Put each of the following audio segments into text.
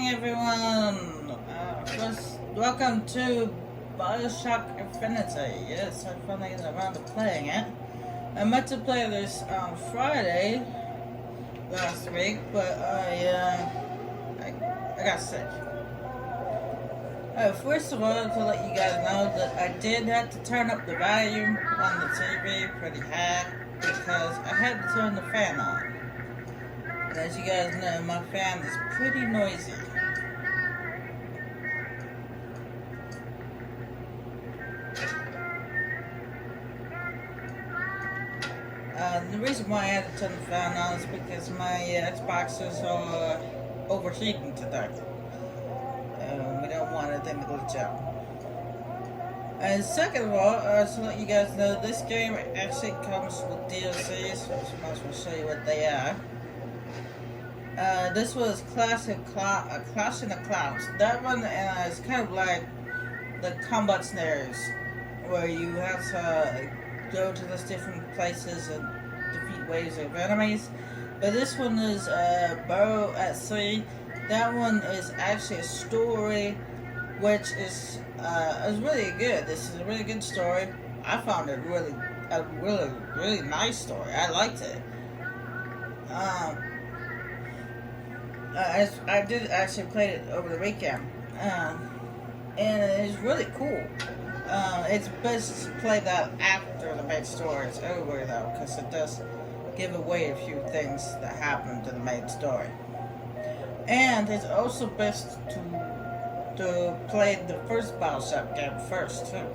everyone. Welcome to BioShock Infinity. Yes, I finally got around to playing it. I meant to play this on Friday last week, but I got sick. First of all, to let you guys know that I did have to turn up the volume on the TV pretty high because I had to turn the fan on. And as you guys know, my fan is pretty noisy. The reason why I had to turn the fan on is because my Xboxes are overheating today. We don't want anything to glitch out. And second of all, to let you guys know, this game actually comes with DLCs, so I might as well show you what they are. This was Clash of the Clowns. That one is kind of like the combat snares, where you have to go to these different places and defeat waves of enemies. But this one is Burrow at Sea. That one is actually a story, which is really good. This is a really good story. I found it really nice story. I liked it. I did actually play it over the weekend, and it's really cool. It's best to play that after the main story is over, though, because it does give away a few things that happen to the main story. And it's also best to play the first BioShock game first, too.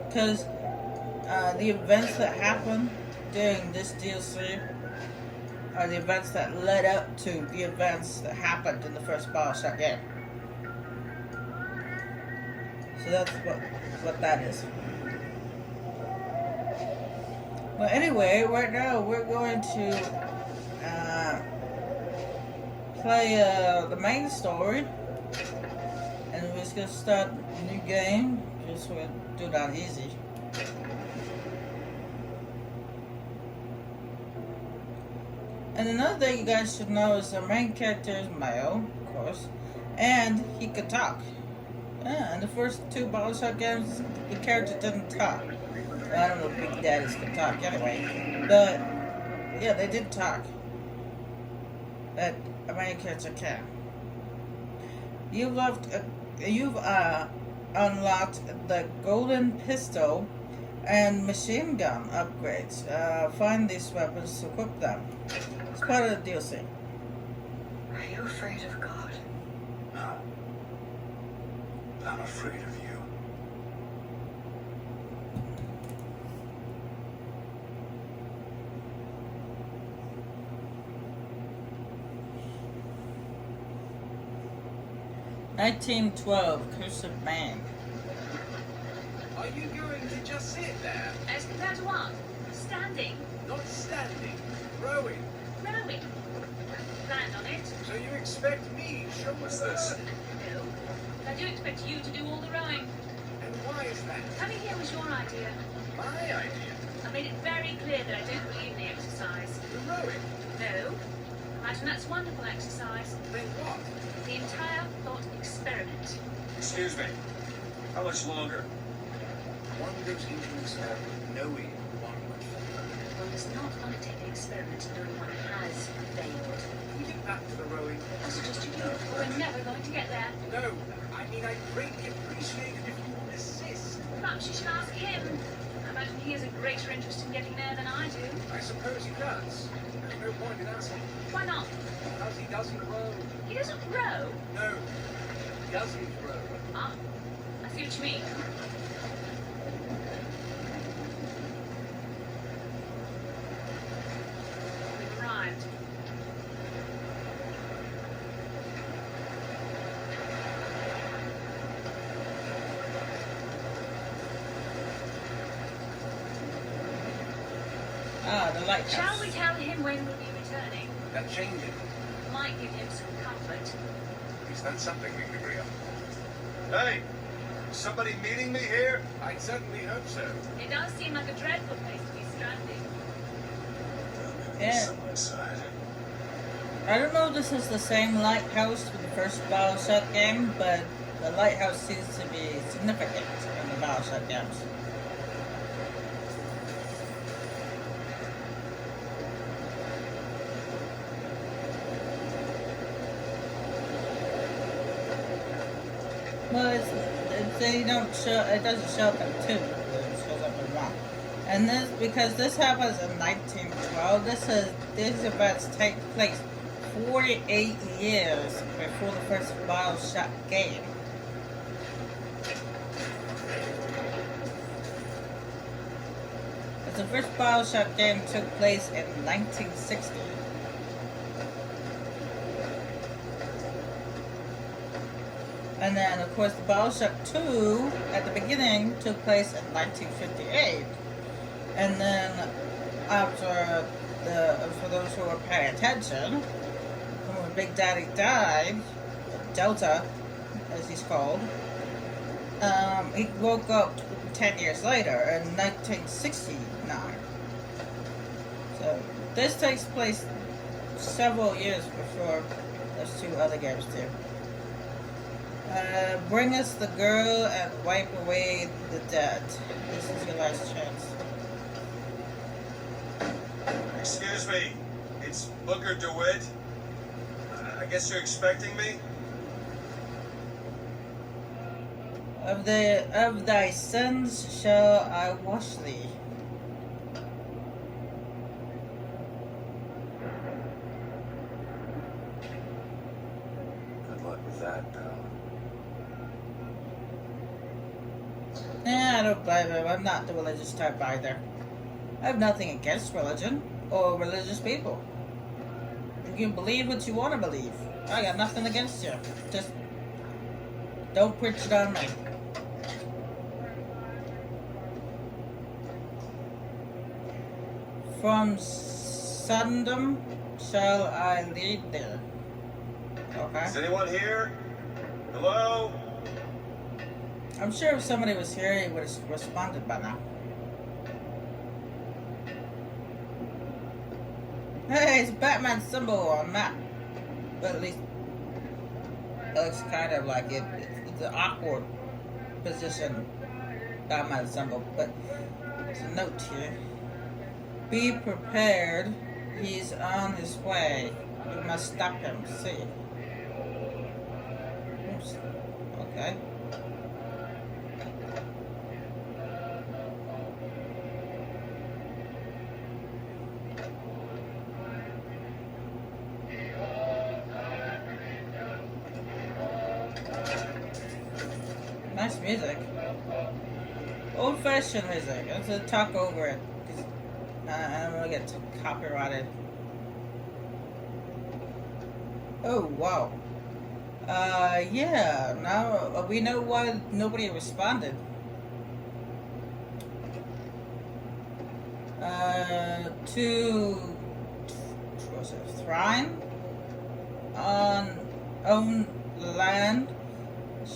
Because the events that happen during this DLC are the events that led up to the events that happened in the first BioShock game. So that's what that is. Well, anyway, right now we're going to play the main story, and we're just gonna start a new game. Just we're gonna do that easy. And another thing you guys should know is the main character is male, of course, and he could talk. Yeah, in the first two BioShock games, the character didn't talk. I don't know if Big Daddies could talk anyway, but yeah, they did talk. But a main character can. You've unlocked the golden pistol and machine gun upgrades. Find these weapons to equip them. It's part of the DLC. Are you afraid of God? No. I'm afraid of you. (1912) Curse of Man. Are you going to just sit there? As compared to what? Standing? Not standing, rowing. Rowing? Land on it? So you expect me to show What's you the this? road? No. But I do expect you to do all the rowing. And why is that? Coming here was your idea. My idea. I made it very clear that I don't believe in the exercise. The rowing. No. Imagine that's wonderful exercise. Then what? The entire thought experiment. Excuse me. How much longer? One goes into an experiment knowing one would fail. One does not undertake an experiment knowing one has failed. Can we get back to the rowing? I suggest you do, or we're never going to get there. No, I mean I'd greatly appreciate it if you would assist. Perhaps you should ask him. I imagine he has a greater interest in getting there than I do. I suppose he does. There's no point in asking. Why not? Because he doesn't row. He doesn't row. No, he doesn't row. Ah, I see what you mean. We've arrived. The lighthouse. Shall we tell him when we'll be returning? That changes. Might give him some comfort. At least that's something we can agree on. Hey! Is somebody meeting me here? I'd certainly hope so. It does seem like a dreadful place to be stranded. Yeah. On my side. I don't know if this is the same lighthouse with the first BioShock game, but the lighthouse seems to be significant in the BioShock games. Well, they don't show. It doesn't show up in 2. It shows up in 1. And this because this happens in 1912. These events take place 48 years before the first BioShock game. The first BioShock game took place in 1960. And then, of course, the BioShock 2 at the beginning took place in 1958. And then, after for those who were paying attention, when Big Daddy died, Delta, as he's called, he woke up 10 years later in 1969. So, this takes place several years before those 2 other games do. Bring us the girl and wipe away the dead. This is your last chance. Excuse me, it's Booker DeWitt. I guess you're expecting me? Of thy sins shall I wash thee. Good luck with that, pal. I don't blame him. I'm not the religious type either. I have nothing against religion or religious people. You can believe what you want to believe. I got nothing against you. Just don't preach it on me. From Sundom shall I lead thee. Okay. Is anyone here? Hello? I'm sure if somebody was here, he would have responded by now. Hey, it's Batman symbol on map. But at least it looks kind of like it. It's an awkward position, Batman symbol. But there's a note here. Be prepared. He's on his way. We must stop him. See. Oops. Okay. Nice music. Old-fashioned music. Let's talk over it, because I don't want to get copyrighted. Oh, wow. Yeah. Now we know why nobody responded. To what's it? Thrine on own land.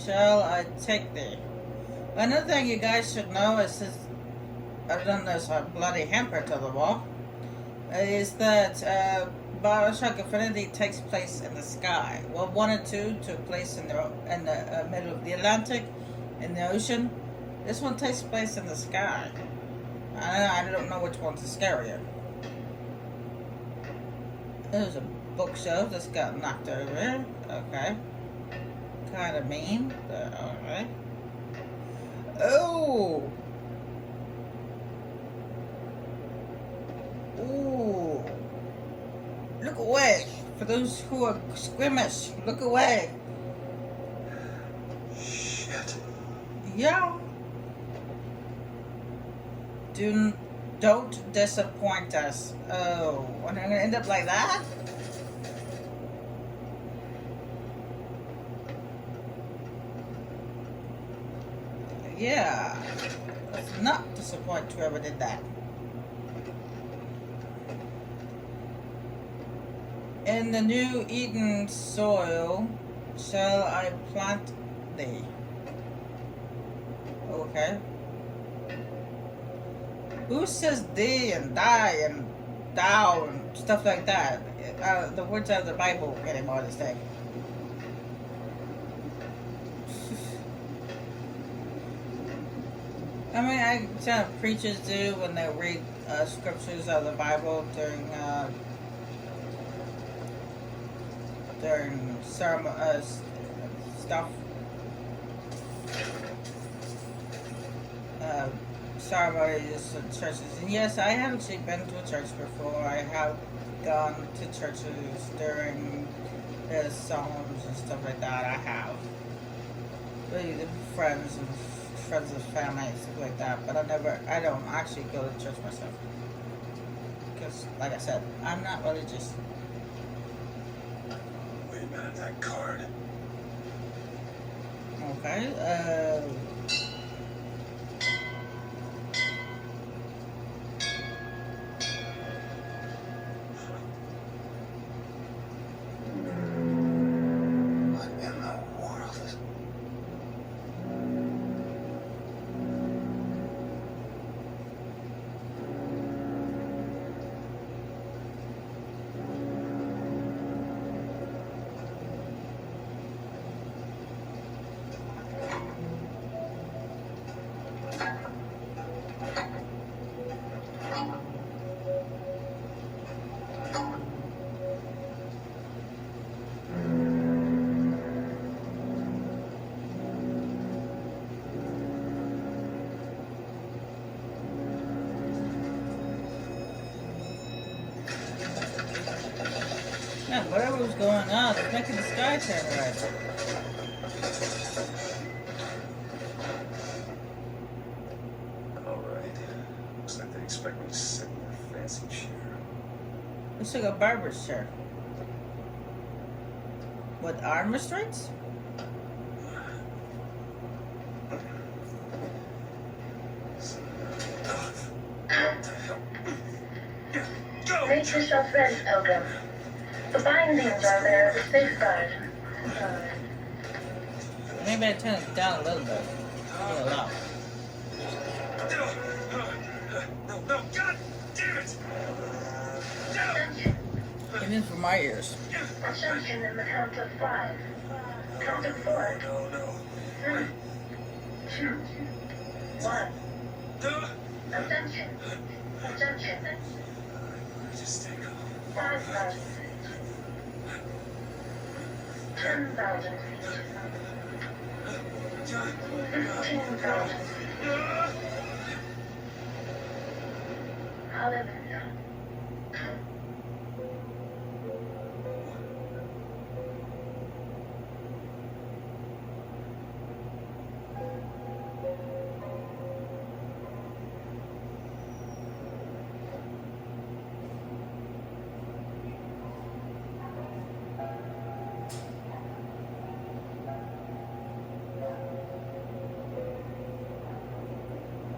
Shall I take thee? Another thing you guys should know is this, I've done this bloody hamper to the wall, is that BioShock Infinity takes place in the sky. Well, 1 and 2 took place in the middle of the Atlantic, in the ocean. This one takes place in the sky. I don't know which one's scarier. There's a bookshelf that's got knocked over. Okay. Kind of mean, but alright. Oh! Ooh! Look away! For those who are squeamish, look away! Shit. Yeah. Don't disappoint us. Oh, and I'm gonna end up like that? Yeah. Let's not disappoint whoever did that. In the new Eden soil shall I plant thee. Okay. Who says thee and die and thou and stuff like that. The words out of the Bible anymore this day. I mean, I kind of preachers do when they read scriptures out of the Bible during sermon stuff. Ceremonies and churches. And yes, I have actually been to a church before. I have gone to churches during the psalms and stuff like that. I have. With friends of family and stuff like that. But I don't actually go to church myself. Because, like I said, I'm not religious. Wait a minute, that card. Okay, What in the world is... yeah, whatever was going on, it's making the sky turn red. Alright. Looks like they expect me to sit in their fancy chair. Looks like a barber's chair. With arm restraints? Make yourself ready, Pilgrim. The bindings are there to safeguard. Maybe I turn it down a little bit. A little loud. No, God damn it! Ascension. Even for my ears. Ascension in the count of 5. Count of 4. No. 3, 2, 1. No. Ascension. Ascension. Just take off. 5,000 feet. 10,000 feet. 15,000 feet. Hallelujah.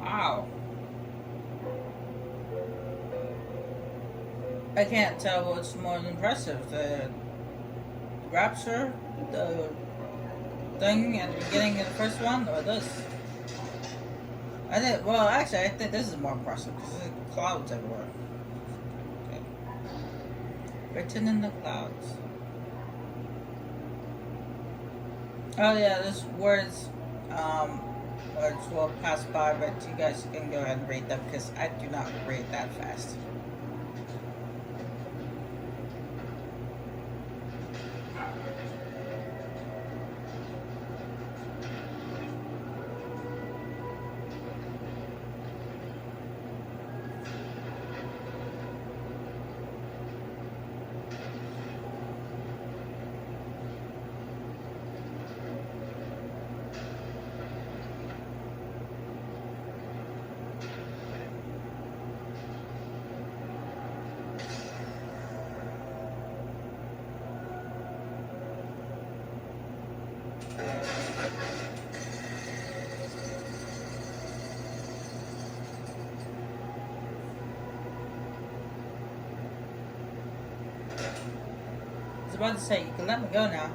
Wow. I can't tell what's more impressive. The rapture, the thing at the beginning of the first one, or this? Actually, I think this is more impressive because there's clouds everywhere. Okay. Written in the clouds. Oh yeah, there's words will pass by, but you guys can go ahead and read them because I do not read that fast. I was about to say, you can let me go now.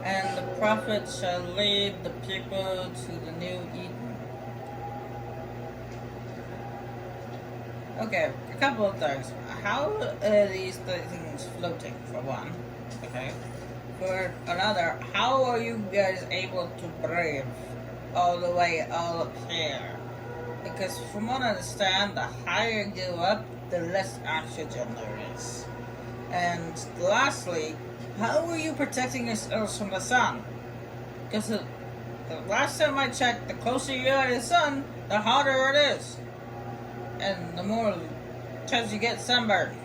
And the prophet shall lead the people to the new Eden. Okay, a couple of things. How are these things floating, for one? Okay. For another, how are you guys able to breathe all the way all up here? Because from what I understand, the higher you go up, the less oxygen there is. And lastly, how are you protecting yourselves from the sun? Because the last time I checked, the closer you are to the sun, the hotter it is. And the more chance you get sunburned.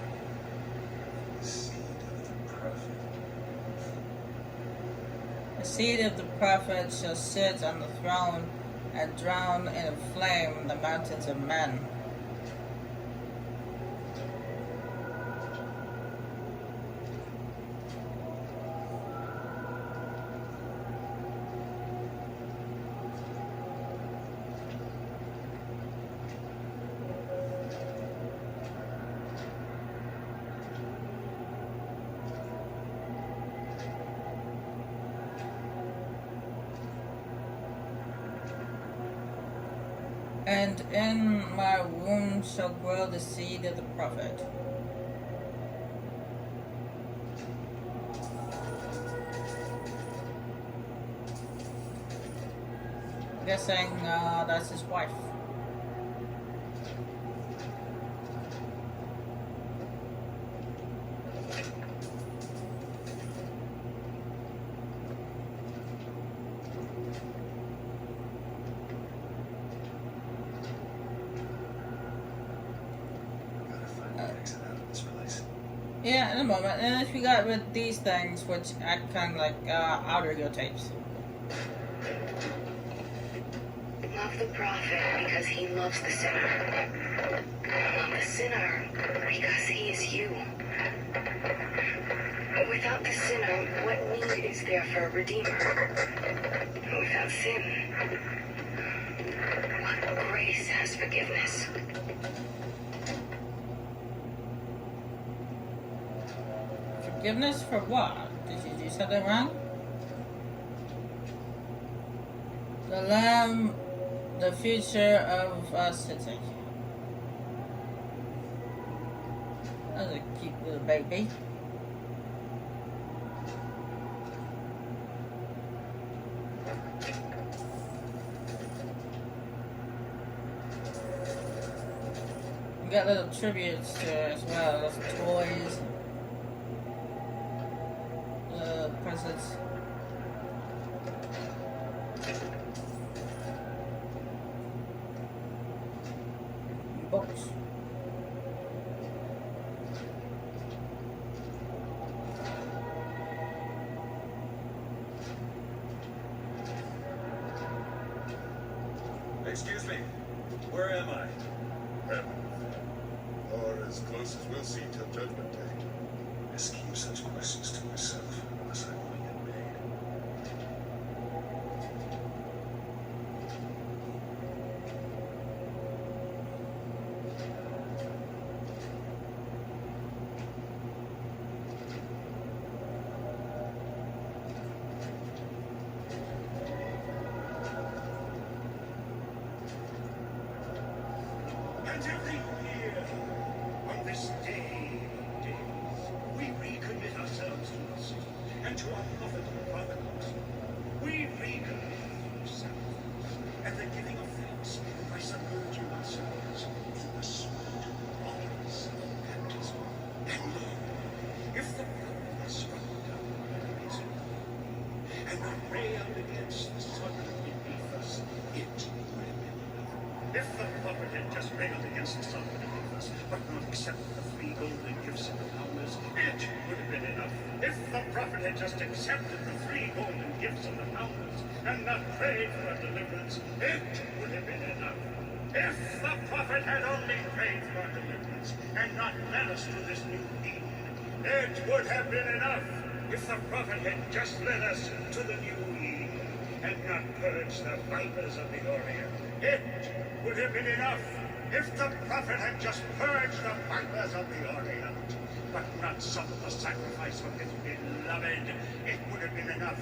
The seed of the prophet shall sit on the throne and drown in a flame the mountains of men. And in my womb shall grow the seed of the prophet. I'm guessing that's his wife. Yeah, in a moment. And if we got with these things, which act kind of like audio tapes. Love the prophet because he loves the sinner. Love the sinner because he is you. Without the sinner, what need is there for a redeemer? Without sin, what grace has forgiveness? Forgiveness for what? Did you do something wrong? The Lamb, the future of our city. That's a cute little baby. We got little tributes to it as well. Those toys. Presents. Books. Excuse me, where am I? Heaven. Or as close as we'll see till Judgment Day. I just keep such questions to myself unless I want to get paid. And every year, on this day of days, we recommit ourselves to the city and to our prophet and providence. We recommit ourselves and the giving of thanks by submerging ourselves in the sweet waters of baptism. And lo, if the prophet has struck down the enemies and not railed against the sun beneath us, it would have been enough. If the prophet had just railed against the sun beneath us, but not accepted the 3 golden gifts of the pounders, it would have been enough. If the prophet had just accepted the 3 golden gifts of the pounders and not prayed for our deliverance, it would have been enough. If the prophet had only prayed for our deliverance and not led us to this new Eden, it would have been enough. If the prophet had just led us to the new Eden and not purged the vipers of the Orient, it would have been enough. If the prophet had just purged the vipers of the Orient, but not suffered the sacrifice of his beloved, it would have been enough.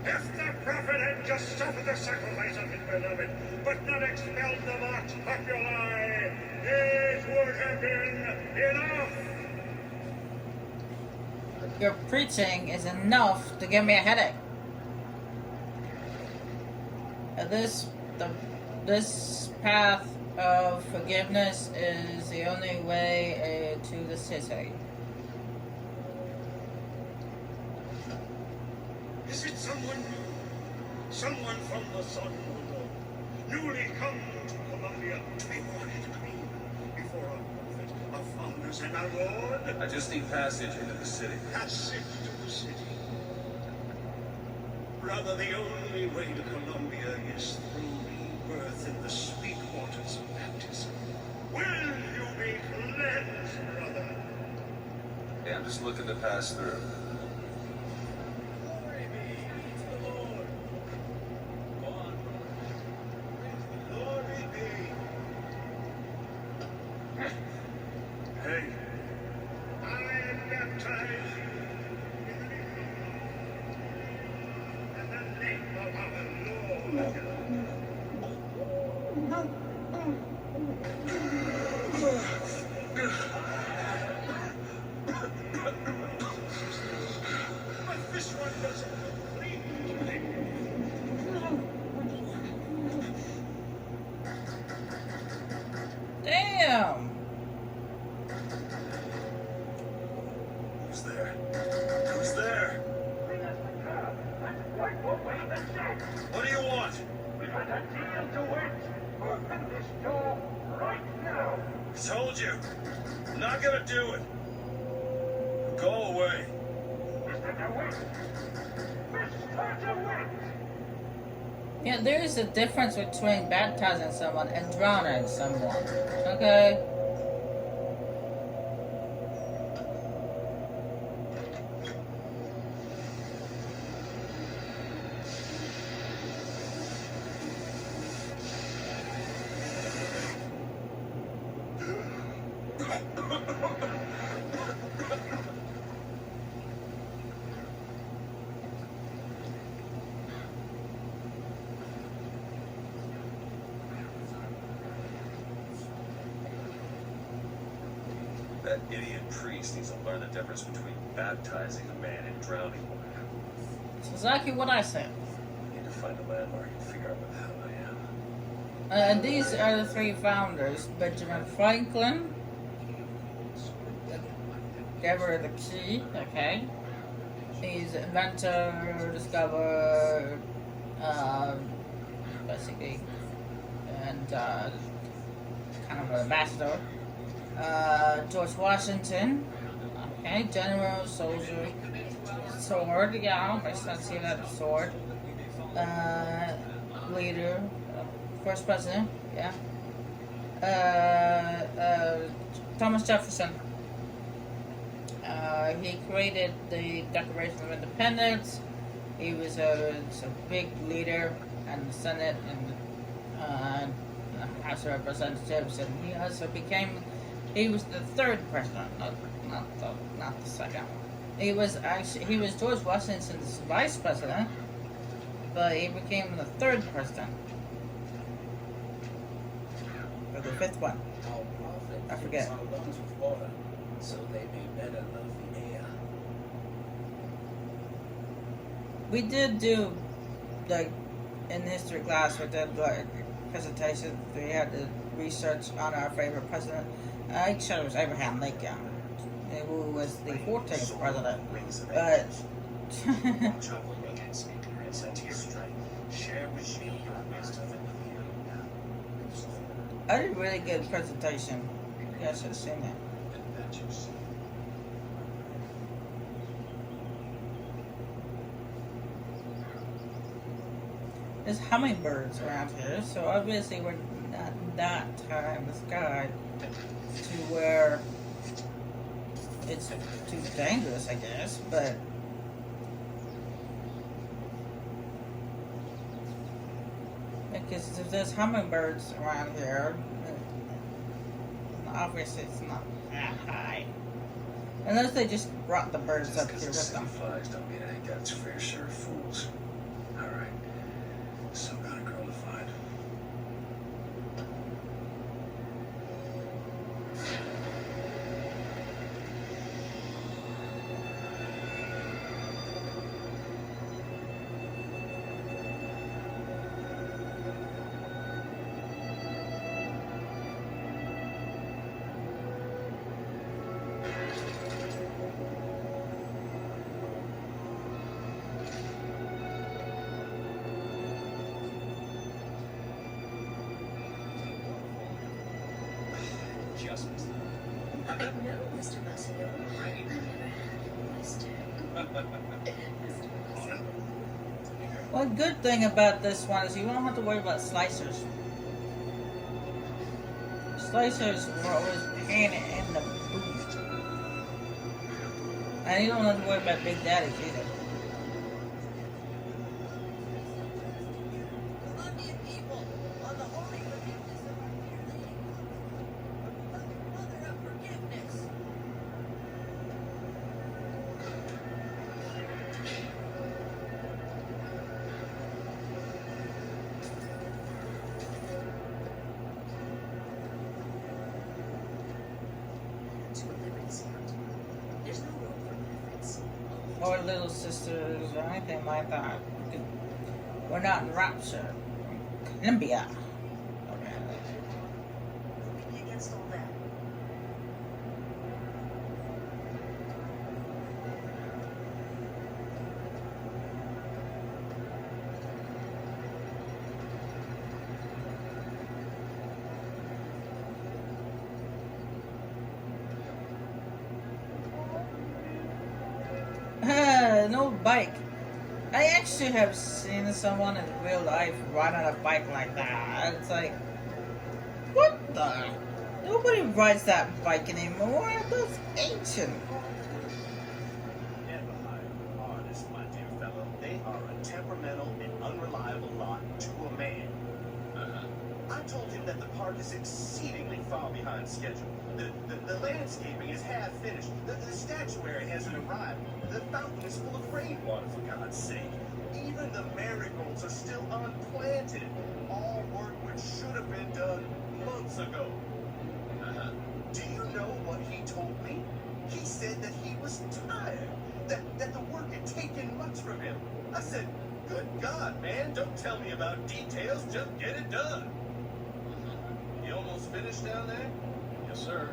If the prophet had just suffered the sacrifice of his beloved, but not expelled the vox populi, it would have been enough. Your preaching is enough to give me a headache. This path of forgiveness is the only way to the city. Is it someone new? Someone from the sun world, newly come to Columbia to be wanted clean before our prophet, our founders, and our Lord? I just need passage into the city. Passage to the city. Brother, the only way to Columbia is through rebirth in the sweet waters of baptism. Will you be cleansed, brother? Yeah, I'm just looking to pass through. Glory be to the Lord. Go on, brother. Glory be. Hey, I am baptized in the name of our Lord. But this one doesn't look clean to me. Damn! Who's there? Who's there? What do you want? I told you. I'm not gonna do it. Go away. Yeah, there is a difference between baptizing someone and drowning someone. Okay? That idiot priest needs to learn the difference between baptizing a man and drowning one. It's exactly what I said. I need to find a landmark and figure out where the hell I am. And these are the three founders: Benjamin Franklin, Deborah the Key, okay? He's inventor, discoverer, basically, and kind of an ambassador. George Washington, okay, general, soldier, sword, yeah, makes sense here that sword. Leader, first president, yeah. Thomas Jefferson. He created the Declaration of Independence. He was a big leader in the Senate and House of Representatives, and he also became. He was the third president, not the second. He was George Washington's vice president, but he became the third president. Or the fifth one. Our prophet I forget. fills our lungs with water, so they may better love the air. We did do, like, in history class, we did, like, presentation. We had to research on our favorite president. I chose Abraham Lincoln, who was the 14th president. But I did a really good presentation. You guys should have seen it. There's hummingbirds around here, so obviously we're not that high in the sky to where it's too dangerous, I guess, but because if there's hummingbirds around here, obviously it's not that high. Unless they just brought the birds Just up 'cause here the with city them. flies don't mean it ain't got its fair share of fools. Alright. Still got a girl to find. Just missed No, Mr. Massimo. I've never had Mr. Massimo. One good thing about this one is you don't have to worry about slicers. Slicers were always paying it in the boot. And you don't have to worry about big daddies either. Colombian people, on the holy forgiveness of our dear Lady, the Mother of Forgiveness. To a liberty scout. There's no room for preference. Or little sisters or anything like that. We're not in Rapture. Columbia. Okay. Who'd be against all that? No bike. I actually have seen someone in real life ride on a bike like that. It's like, what the? Nobody rides that bike anymore. That's ancient. Never hire an artist, my dear fellow. They are a temperamental and unreliable lot to a man. I told him that the park is exceedingly far behind schedule. The landscaping is half finished. The statuary hasn't arrived. The fountain is full of rainwater, for God's sake. Even the marigolds are still unplanted. All work which should have been done months ago. Do you know what he told me? He said that he was tired, that the work had taken much from him. I said, good God, man, don't tell me about details, just get it done. You almost finished down there? Yes, sir.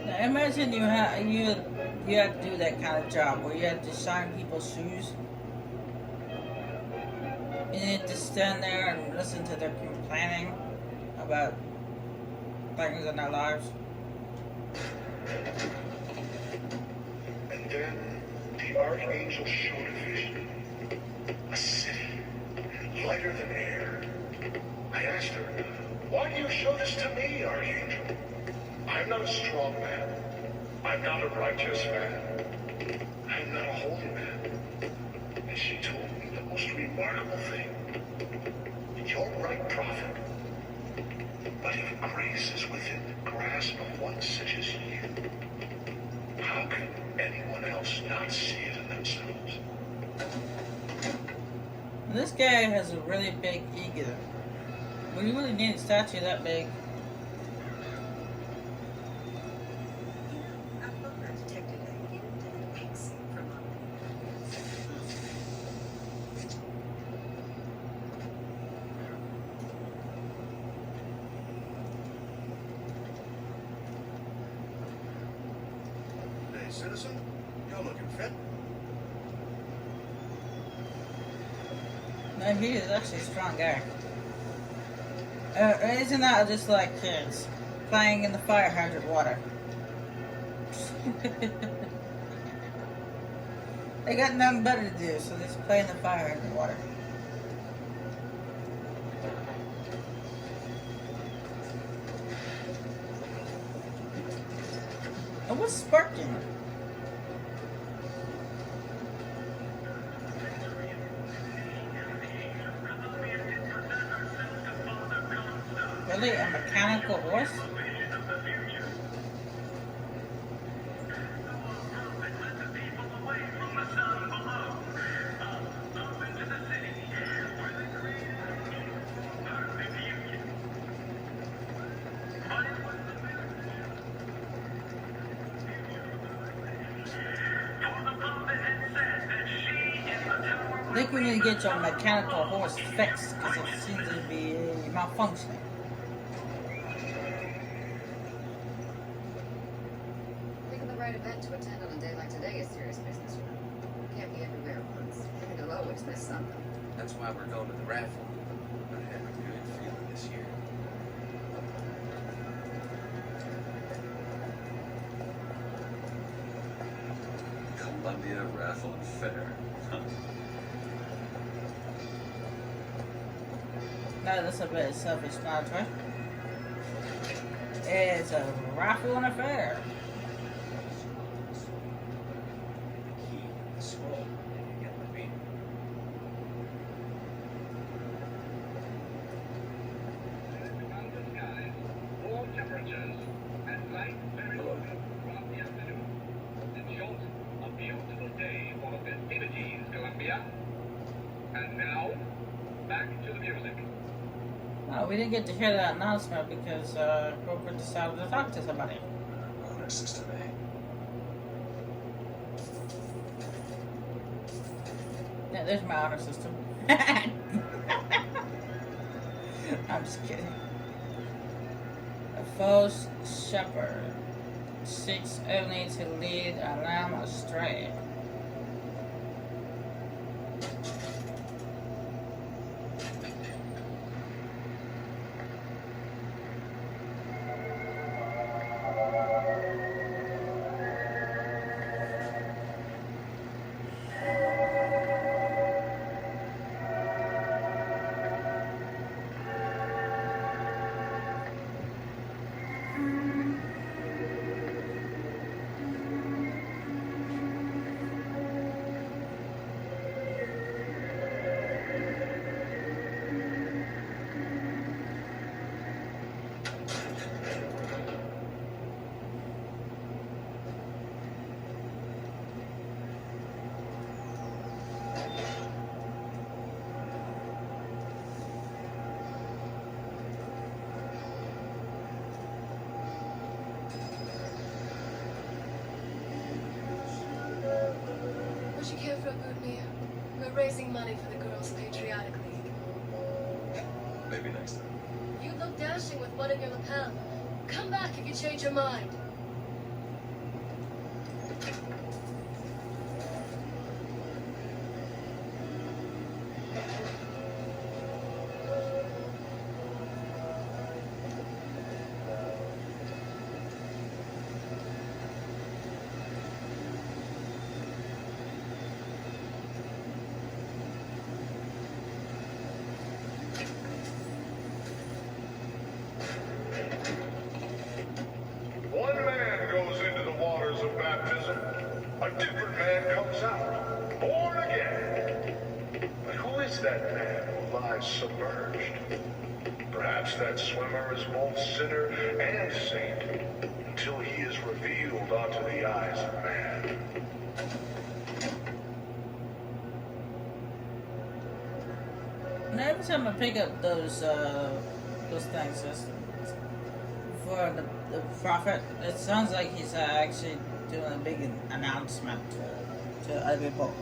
Now, imagine you had to do that kind of job where you had to shine people's shoes. You need to stand there and listen to their complaining about things in their lives. And then the Archangel showed a vision. A city, lighter than air. I asked her, why do you show this to me, Archangel? I'm not a strong man. I'm not a righteous man. I'm not a holy man. And she told me the most remarkable thing. You're right, prophet. But if grace is within the grasp of one such as you, how can anyone else not see it in themselves? This guy has a really big ego. We really need a statue that big. I've detected a hint of X from Hey, citizen, you're looking fit. No, he is actually a strong guy. Isn't that just like kids playing in the fire hydrant water? They got nothing better to do, so they just play in the fire hydrant water. And what's sparking? Really? A mechanical horse? I think we need to get your mechanical horse fixed because it seems to be malfunctioning. Picking the right event to attend on a day like today is serious business. Can't be everywhere at once. And you'll always miss something. That's why we're going to the raffle. I have a good feeling this year. Columbia Raffle and Fair. Huh. No, that's a bit selfish, not right? It's a raffle and a fair. Key, the scroll, and you get the beat. Warm temperatures and light very Hello. throughout the afternoon. In short, a beautiful day for the festivities, Columbia. And now, back to the music. No, we didn't get to hear that announcement because Roper decided to talk to somebody. Honor system, eh? Yeah, there's my honor system. I'm just kidding. A false shepherd seeks only to lead a lamb astray. Would you care for a boutonniere? We're raising money for the Girls' Patriotic League. Maybe next time. You look dashing with one in your lapel. Come back if you change your mind. One man goes into the waters of baptism, a different man comes out, born again. But who is that man who lies submerged? Perhaps that swimmer is both sinner and saint, until he is revealed unto the eyes of man. And every time I pick up those things for the prophet, it sounds like he's actually doing a big announcement to other people.